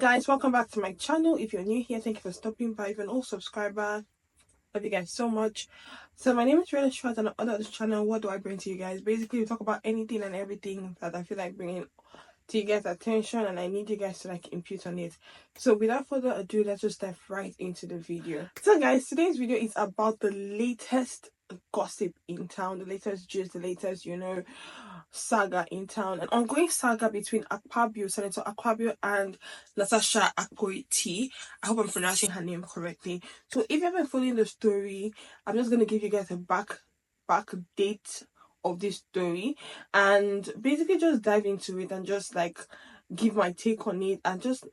Guys, welcome back to my channel. If you're new here, thank you for stopping by. If you're an old subscriber, love you guys so much. So my name is Natasha, and on this channel, what do I bring to you guys? Basically, we talk about anything and everything that I feel like bringing to you guys' attention, and I need you guys to like impute on it. So without further ado, let's just dive right into the video. So guys, today's video is about the latest gossip in town, the latest gist, the latest saga in town, an ongoing saga between Senator Akpabio and Natasha. I hope I'm pronouncing her name correctly. So if you haven't following the story, I'm just gonna give you guys a back date of this story and basically just dive into it and just like give my take on it, and just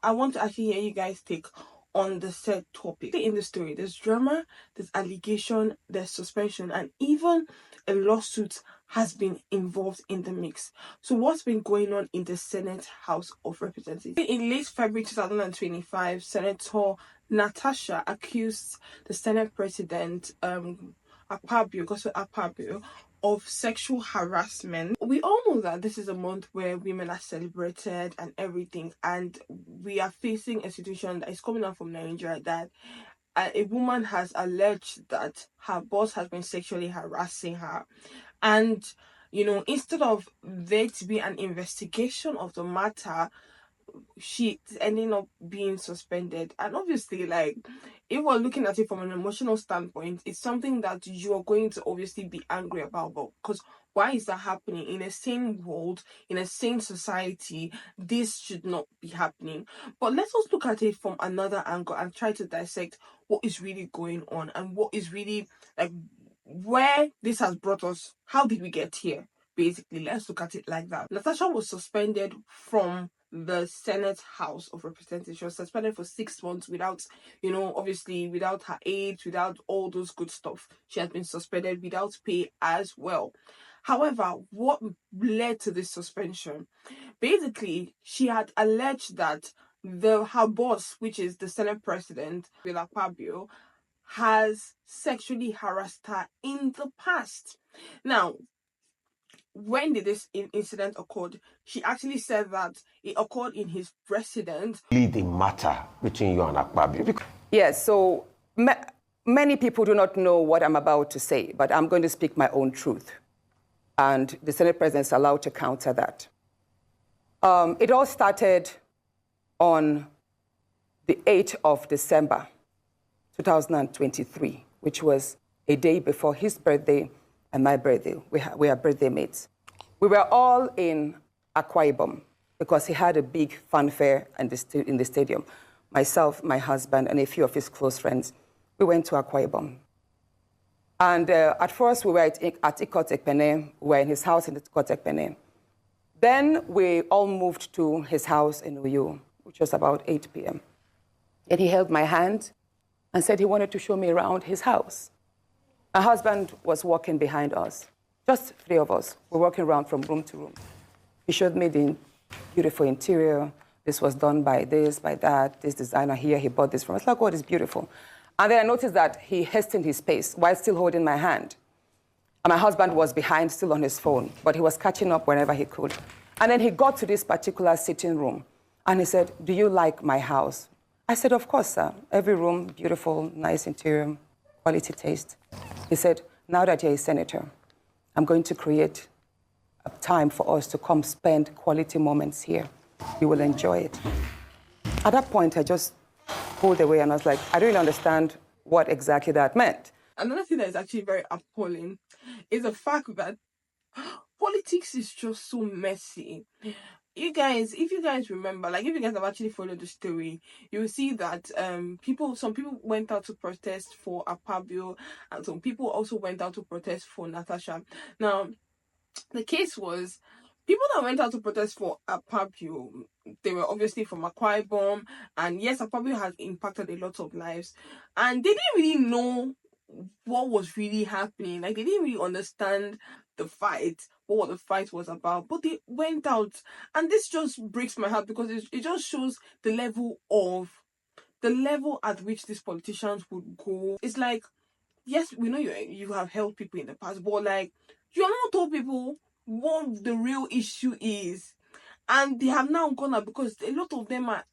I want to actually hear you guys take on the said topic. In the story, there's drama, there's allegation, there's suspension, and even a lawsuit has been involved in the mix. So what's been going on in the Senate House of Representatives? In late February 2025, Senator Natasha accused the Senate President Akpabio of sexual harassment. We all know that this is a month where women are celebrated and everything, and we are facing a situation that is coming out from Nigeria that a woman has alleged that her boss has been sexually harassing her, and instead of there to be an investigation of the matter, she's ending up being suspended. And obviously, like, if we're looking at it from an emotional standpoint, it's something that you're going to obviously be angry about. But because why is that happening in a sane world, in a sane society? This should not be happening. But let us look at it from another angle and try to dissect what is really going on and what is really like where this has brought us. How did we get here? Basically, let's look at it like that. Natasha was suspended from the Senate House of Representatives. She was suspended for 6 months without, obviously without her age, without all those good stuff. She has been suspended without pay as well. However, what led to this suspension? Basically, she had alleged that her boss, which is the Senate President, Akpabio, has sexually harassed her in the past. Now, when did this incident occurred? She actually said that it occurred in his residence. The matter between you and Akpabio. Yes, so many people do not know what I'm about to say, but I'm going to speak my own truth. And the Senate President is allowed to counter that. It all started on the 8th of December, 2023, which was a day before his birthday and my birthday. We are birthday mates. We were all in Akpabio because he had a big fanfare in the stadium. Myself, my husband, and a few of his close friends, we went to Akpabio. And at first, we were at Ikot Ekpene. We were in his house in Ikot Ekpene. Then we all moved to his house in Uyo, which was about 8 p.m. And he held my hand and said he wanted to show me around his house. My husband was walking behind us, just 3 of us. We're walking around from room to room. He showed me the beautiful interior. This was done by this, by that, this designer here, he bought this from us. Like, oh, it's beautiful. And then I noticed that he hastened his pace while still holding my hand. And my husband was behind, still on his phone, but he was catching up whenever he could. And then he got to this particular sitting room, and he said, "Do you like my house?" I said, "Of course, sir. Every room, beautiful, nice interior, quality taste." He said, "Now that you're a senator, I'm going to create a time for us to come spend quality moments here. You will enjoy it." At that point, I just pulled away and I was like, I don't really understand what exactly that meant. Another thing that is actually very appalling is the fact that politics is just so messy. You guys, if you guys remember, like if you guys have actually followed the story, you will see that some people went out to protest for Akpabio, and some people also went out to protest for Natasha. Now, the case was, people that went out to protest for Akpabio, they were obviously from Akpabio, and yes, Akpabio has impacted a lot of lives, and they didn't really know what was really happening. Like, they didn't really understand the fight, what the fight was about, but they went out, and this just breaks my heart because it just shows the level at which these politicians would go. It's like, yes, we know you have helped people in the past, but like, you are not told people what the real issue is. And they have now gone out because a lot of them are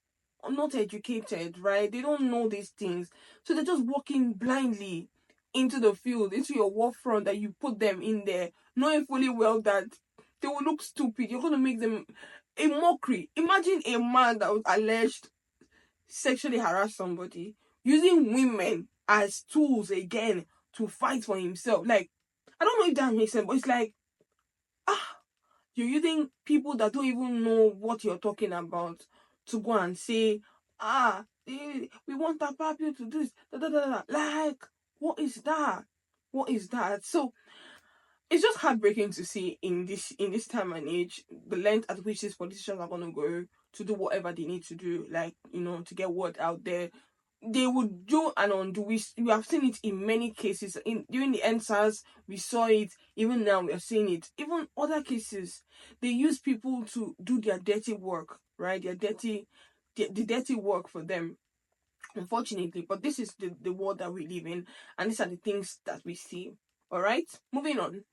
not educated, right? They don't know these things. So they're just walking blindly into the field, into your war front that you put them in there, knowing fully well that they will look stupid. You're going to make them a mockery. Imagine a man that was alleged sexually harass somebody using women as tools again to fight for himself. Like, I don't know if that makes sense, but it's like, you're using people that don't even know what you're talking about to go and say, we want Akpabio to do this, da, da, da, da. Like, what is that? What is that? So it's just heartbreaking to see in this time and age the length at which these politicians are gonna go to do whatever they need to do, like, to get word out there. They would do and undo. We have seen it in many cases. During the NSAS, we saw it. Even now, we are seeing it. Even other cases, they use people to do their dirty work, right? The dirty work for them. Unfortunately, but this is the world that we live in, and these are the things that we see. All right, moving on.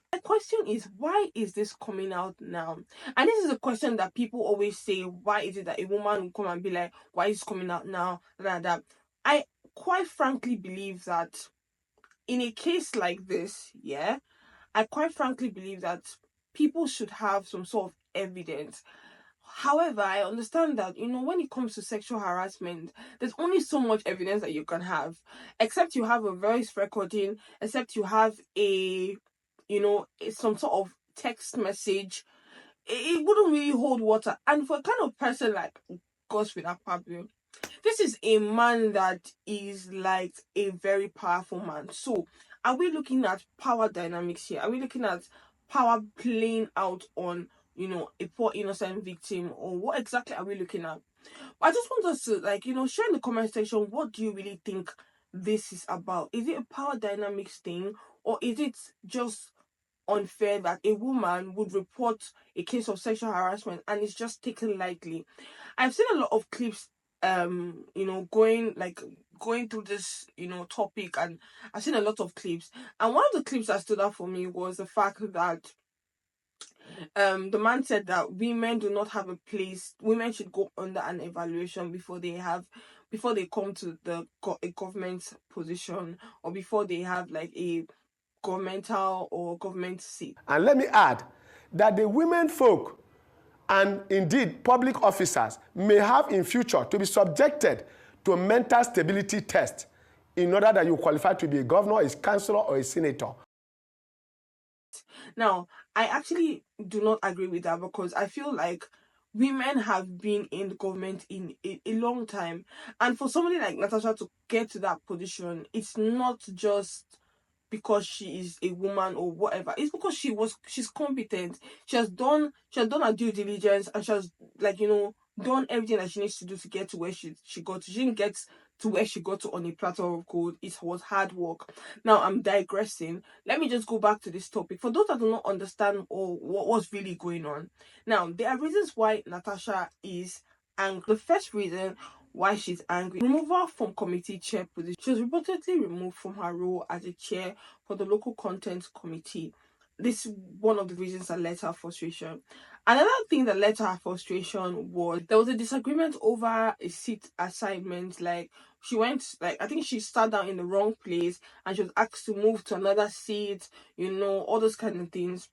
The question is, why is this coming out now? And this is a question that people always say, why is it that a woman will come and be like, why is it coming out now? That. I quite frankly believe that in a case like this, yeah, I quite frankly believe that people should have some sort of evidence. However, I understand that, when it comes to sexual harassment, there's only so much evidence that you can have. Except you have a voice recording, except you have some sort of text message, it wouldn't really hold water. And for a kind of person like Godswill Akpabio, this is a man that is like a very powerful man. So are we looking at power dynamics here? Are we looking at power playing out on, a poor innocent victim? Or what exactly are we looking at? I just want us to, share in the comment section, what do you really think this is about? Is it a power dynamics thing, or is it just unfair that a woman would report a case of sexual harassment and it's just taken lightly? I've seen a lot of clips going through this topic, and I've seen a lot of clips, and one of the clips that stood out for me was the fact that the man said that women do not have a place. Women should go under an evaluation before they come to a government position, or before they have like a governmental or government seat. And let me add that the women folk and indeed public officers may have in future to be subjected to a mental stability test in order that you qualify to be a governor, a councillor, or a senator. Now, I actually do not agree with that, because I feel like women have been in the government in a long time, and for somebody like Natasha to get to that position, it's not just because she is a woman or whatever. It's because she's competent. She has done her due diligence, and she has done everything that she needs to do to get to where she got to. She didn't get to where she got to on a platter of gold. It was hard work. Now, I'm digressing. Let me just go back to this topic. For those that do not understand or what's really going on. Now, there are reasons why Natasha is angry. The first reason why she's angry: removal from committee chair position. She was reportedly removed from her role as a chair for the local content committee. This is one of the reasons that led to her frustration. Another thing that led to her frustration was there was a disagreement over a seat assignment. Like, she went, I think she sat down in the wrong place and she was asked to move to another seat, all those kind of things.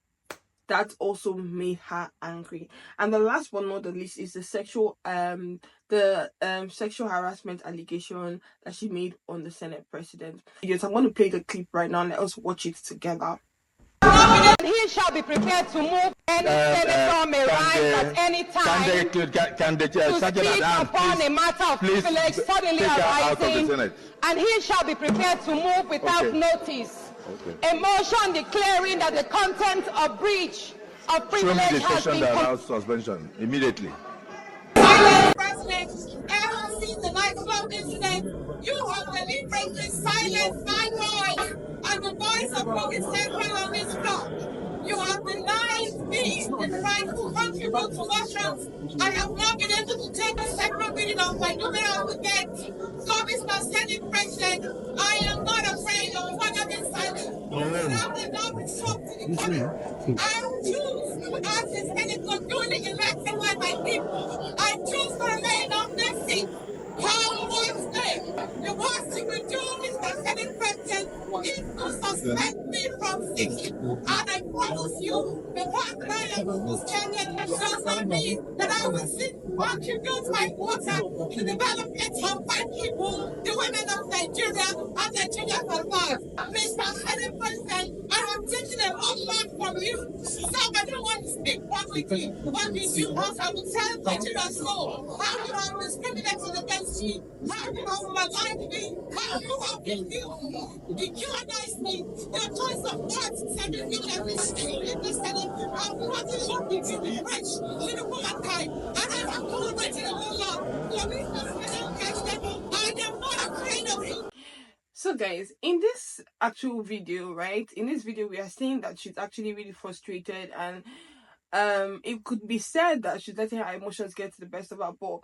That also made her angry. And the last but not the least is the sexual harassment allegation that she made on the Senate president. Yes, I'm going to play the clip right now. Let us watch it together. He shall be prepared to move any senator may rise at any time to speak upon a matter of privilege suddenly arising, and he shall be prepared to move without notice. A motion declaring that the content of breach of privilege has been suspension immediately. President, ever since the nightclub incident, you have deliberately silenced my voice and the voice of Province Central on this block. You have denied me the right to contribute to motions. I have not been able to take a second reading of my numeral debate. So, Mr. Senate President, I am not afraid of what I've been silent. I will choose as the Senate was duly elected by my people, I choose to remain on this seat. How was there? The worst you will do, Mr. Senate President, is to suspend me from sitting. And I promise you, the fact that I am this chariot does not mean that I will sit contribute my water to the development of my people, the women of Nigeria, and Nigeria for life. Mr. Senate President, I have taken a lot back from you. So I don't want to speak publicly, but with you, I will tell Nigeria so. How you are discriminated against me, how you have maligned me, how you have dehumanized me. The choice of words said you can be in the Senate. I'm not looking to be rich, little womankind, and I have tolerated a whole lot. For me, I am not afraid of you. So guys, in this actual video, right, in this video we are saying that she's actually really frustrated, and it could be said that she's letting her emotions get to the best of her. But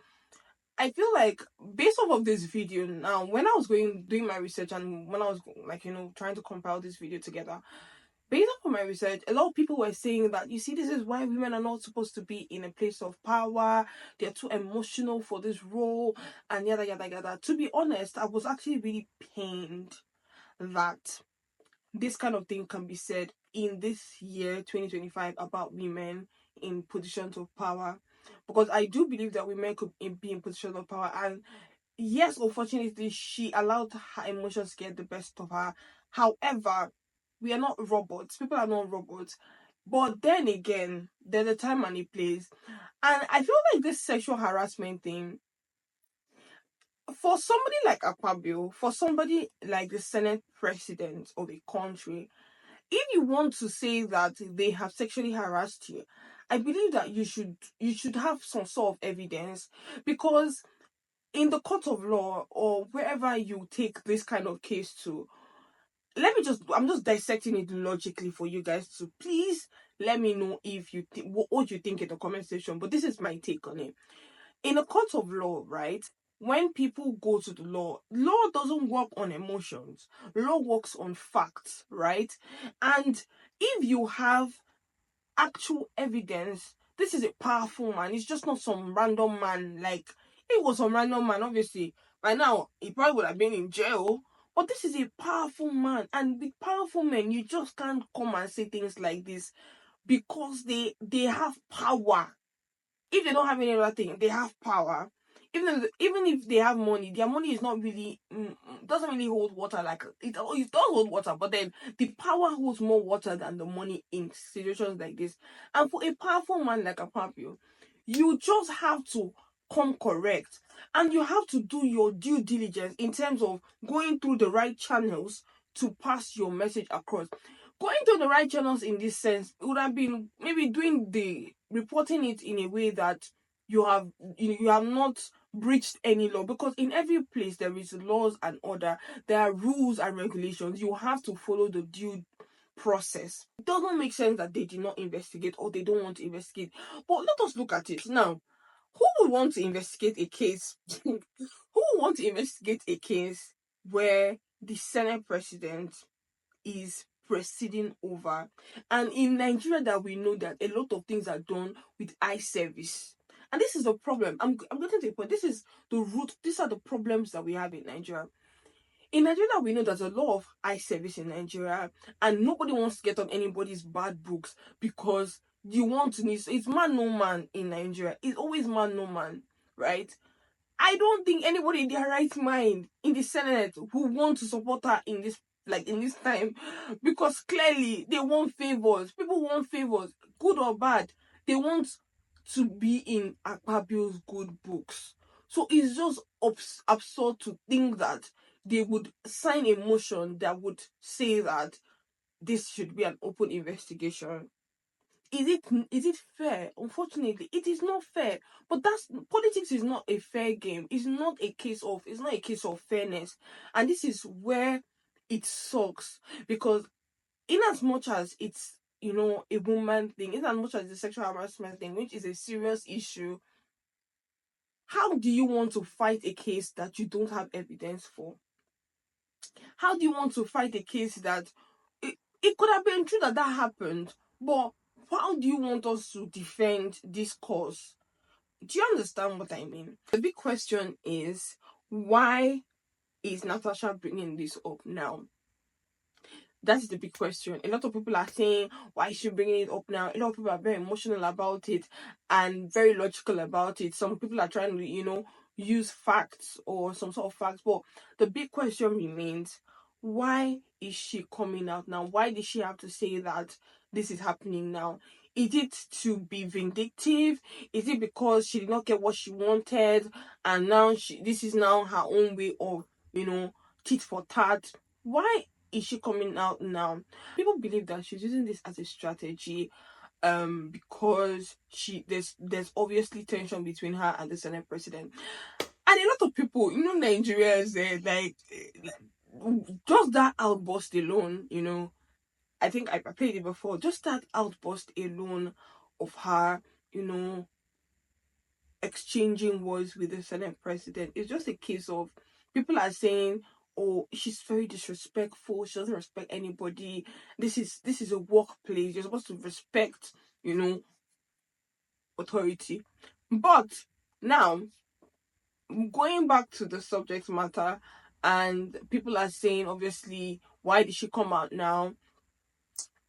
I feel like, based off of this video now, when I was doing my research, and when I was like, trying to compile this video together, based on my research, a lot of people were saying that, you see, this is why women are not supposed to be in a place of power. They're too emotional for this role, and yada yada yada. To be honest, I was actually really pained that this kind of thing can be said in this year 2025 about women in positions of power, because I do believe that women could be in positions of power. And yes, unfortunately, she allowed her emotions to get the best of her. However, we are not robots. People are not robots. But then again, there's a time and a place. And I feel like this sexual harassment thing, for somebody like Akpabio, for somebody like the Senate president of a country, if you want to say that they have sexually harassed you, I believe that you should have some sort of evidence, because in the court of law, or wherever you take this kind of case to, I'm just dissecting it logically for you guys to please let me know if you think what you think in the comment section. But this is my take on it. In a court of law, right, when people go to the law doesn't work on emotions. Law works on facts, right? And if you have actual evidence, this is a powerful man. It's just not some random man. Like, if it was some random man, obviously by now he probably would have been in jail. But this is a powerful man, and with powerful men, you just can't come and say things like this, because they have power. If they don't have any other thing, they have power. Even if they have money, their money is not really doesn't really hold water. Like, it does hold water, but then the power holds more water than the money in situations like this. And for a powerful man like Akpabio, you just have to come correct, and you have to do your due diligence in terms of going through the right channels to pass your message across. Going to the right channels in this sense would have been maybe reporting it in a way that you have not breached any law, because in every place there is laws and order, there are rules and regulations. You have to follow the due process. It doesn't make sense that they did not investigate, or they don't want to investigate. But let us look at it now. Who would want to investigate a case? Who would want to investigate a case where the Senate president is proceeding over? And in Nigeria, that we know that a lot of things are done with eye service, and this is the problem. I'm getting to the point. This is the root. These are the problems that we have in Nigeria. In Nigeria, we know there's a lot of eye service in Nigeria, and nobody wants to get on anybody's bad books, because it's man no man in Nigeria. It's always man no man, right? I don't think anybody in their right mind in the Senate who want to support her in this time, because clearly they want favors. People want favors, good or bad. They want to be in Akpabio's good books. So it's just absurd to think that they would sign a motion that would say that this should be an open investigation. Is it fair? Unfortunately, it is not fair. But politics is not a fair game. It's not a case of fairness. And this is where it sucks, because in as much as it's a woman thing, in as much as the sexual harassment thing, which is a serious issue, how do you want to fight a case that you don't have evidence for? How do you want to fight a case that it could have been true that happened, but how do you want us to defend this cause? Do you understand what I mean? The big question is, why is Natasha bringing this up now? That's the big question. A lot of people are saying, why is she bringing it up now? A lot of people are very emotional about it and very logical about it. Some people are trying to, use facts or some sort of facts. But the big question remains, why is she coming out now? Why did she have to say that this is happening now? Is it to be vindictive? Is it because she did not get what she wanted and now this is now her own way of, tit for tat? Why is she coming out now? People believe that she's using this as a strategy because there's obviously tension between her and the Senate president. And a lot of people, Nigerians, like just that outburst alone, I think I played it before, just that outburst alone of her, exchanging words with the Senate president. It's just a case of people are saying, oh, she's very disrespectful, she doesn't respect anybody. This is a workplace, you're supposed to respect, authority. But now, going back to the subject matter, and people are saying, obviously, why did she come out now?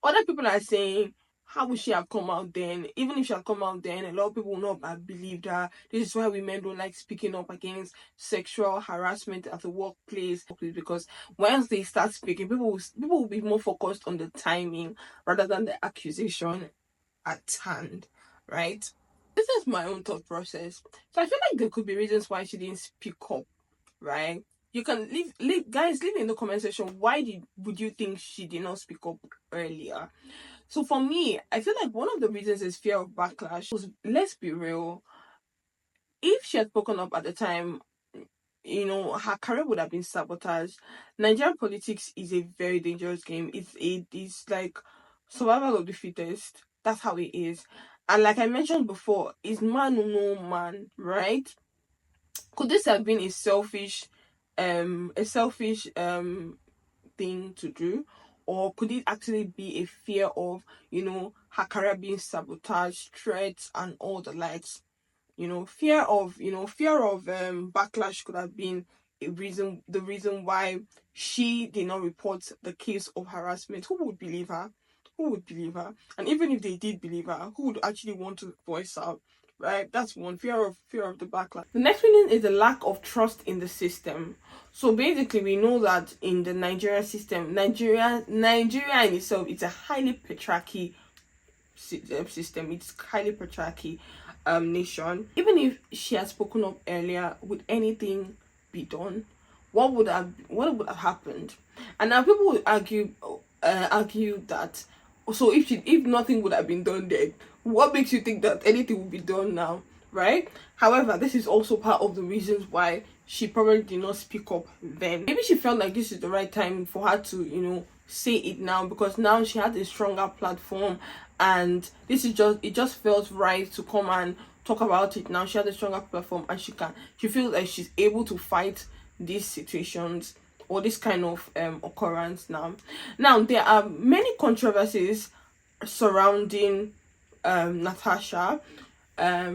Other people are saying, how would she have come out then? Even if she had come out then, a lot of people would not have believed her. This is why women don't like speaking up against sexual harassment at the workplace, because once they start speaking, people will be more focused on the timing rather than the accusation at hand, right? This is my own thought process. So I feel like there could be reasons why she didn't speak up, right? You can leave guys, leave in the comment section, why would you think she did not speak up earlier? So for me, I feel like one of the reasons is fear of backlash. Because let's be real, if she had spoken up at the time, her career would have been sabotaged. Nigerian politics is a very dangerous game. It's like survival of the fittest. That's how it is. And like I mentioned before, it's man who no man, right? Could this have been a selfish thing to do? Or could it actually be a fear of, her career being sabotaged, threats, and all the likes? Fear of backlash could have been the reason why she did not report the case of harassment. Who would believe her? And even if they did believe her, who would actually want to voice out? Right? That's one. Fear of the backlash. The next reason is the lack of trust in the system. So basically, we know that in the Nigerian system, Nigeria in itself, it's a highly patriarchy system. It's highly patriarchy nation. Even if she had spoken up earlier, would anything be done? What would have happened? And now people would argue that, so if nothing would have been done then, what makes you think that anything will be done now, right? However, this is also part of the reasons why she probably did not speak up then. Maybe she felt like this is the right time for her to, say it now, because now she had a stronger platform, and it just felt right to come and talk about it now. She had a stronger platform, and she feels like she's able to fight these situations or this kind of occurrence now. Now, there are many controversies surrounding Natasha. There are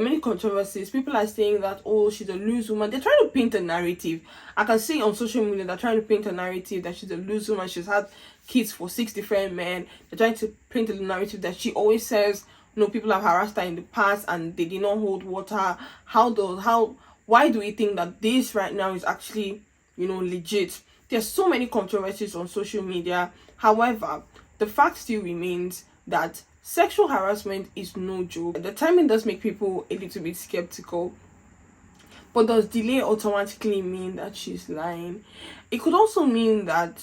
many controversies. People are saying that, oh, she's a loose woman. They're trying to paint a narrative. I can see on social media they're trying to paint a narrative that she's a loose woman. She's had kids for 6 different men. They're trying to paint a narrative that she always says, people have harassed her in the past and they did not hold water. Why do we think that this right now is actually, legit? There's so many controversies on social media. However, the fact still remains that sexual harassment is no joke. The timing does make people a little bit skeptical. But does delay automatically mean that she's lying? It could also mean that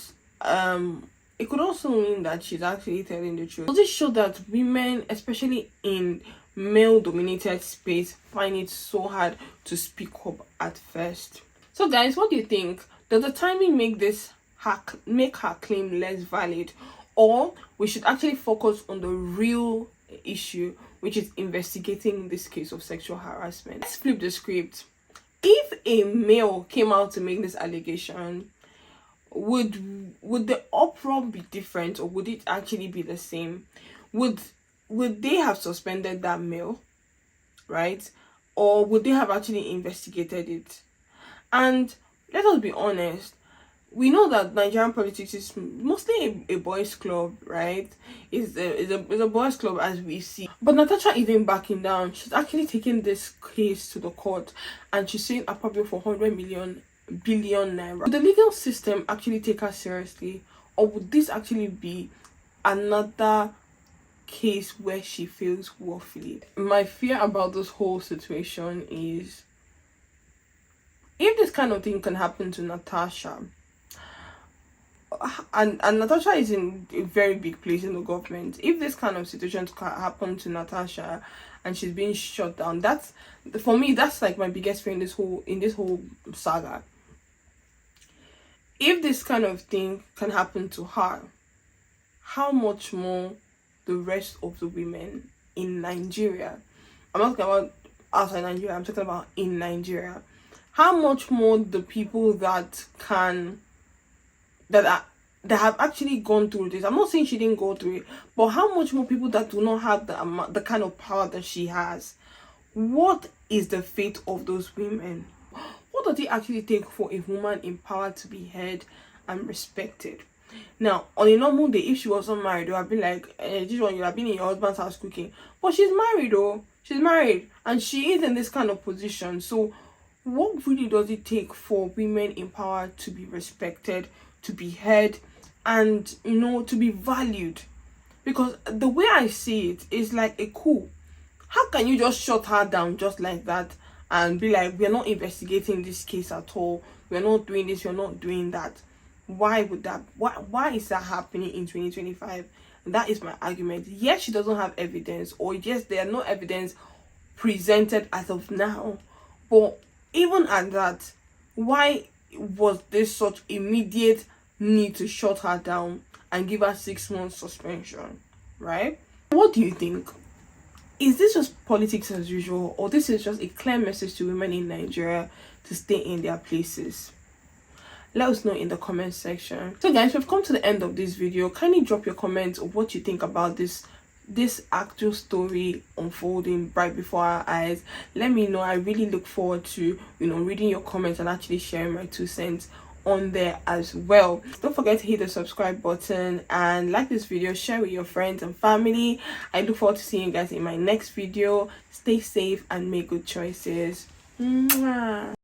she's actually telling the truth. Does it show that women, especially in male-dominated space, find it so hard to speak up at first? So guys, what do you think? Does the timing make her claim less valid? Or we should actually focus on the real issue, which is investigating this case of sexual harassment? Let's flip the script. If a male came out to make this allegation, would the uproar be different, or would it actually be the same? Would would they have suspended that mail, right? Or would they have actually investigated it? And let us be honest, we know that Nigerian politics is mostly a boys' club, right? It's a boys' club, as we see. But Natasha isn't backing down. She's actually taking this case to the court, and she's saying Akpabio for 100 billion naira. Would the legal system actually take her seriously, or would this actually be another case where she feels woefully? My fear about this whole situation is, if this kind of thing can happen to Natasha, and Natasha is in a very big place in the government, if this kind of situation can happen to Natasha and she's being shut down, that's, for me, that's like my biggest fear in this whole saga. If this kind of thing can happen to her, how much more the rest of the women in Nigeria? I'm not talking about outside Nigeria, I'm talking about in Nigeria. How much more the people that have actually gone through this. I'm not saying she didn't go through it, but how much more people that do not have the kind of power that she has? What is the fate of those women? What does it actually take for a woman in power to be heard and respected? Now, on a normal day, if she wasn't married, I'd be like, this one, you have been in your husband's house cooking. But she's married, though. She's married, and she is in this kind of position. So what really does it take for women in power to be respected, to be heard, and, you know, to be valued? Because the way I see it is like a coup. How can you just shut her down just like that and be like, we're not investigating this case at all, we're not doing this, we're not doing that? Why would that, why is that happening in 2025? That is my argument. Yes, she doesn't have evidence, or yes, there are no evidence presented as of now, but even at that, why was there such immediate need to shut her down and give her 6 months suspension, right? What do you think? Is this just politics as usual, or this is just a clear message to women in Nigeria to stay in their places? Let us know in the comment section. So guys, we've come to the end of this video. Kindly drop your comments of what you think about this actual story unfolding right before our eyes. Let me know. I really look forward to, you know, reading your comments and actually sharing my 2 cents on there as well. Don't forget to hit the subscribe button and like this video, share with your friends and family. I look forward to seeing you guys in my next video. Stay safe and make good choices. Mwah.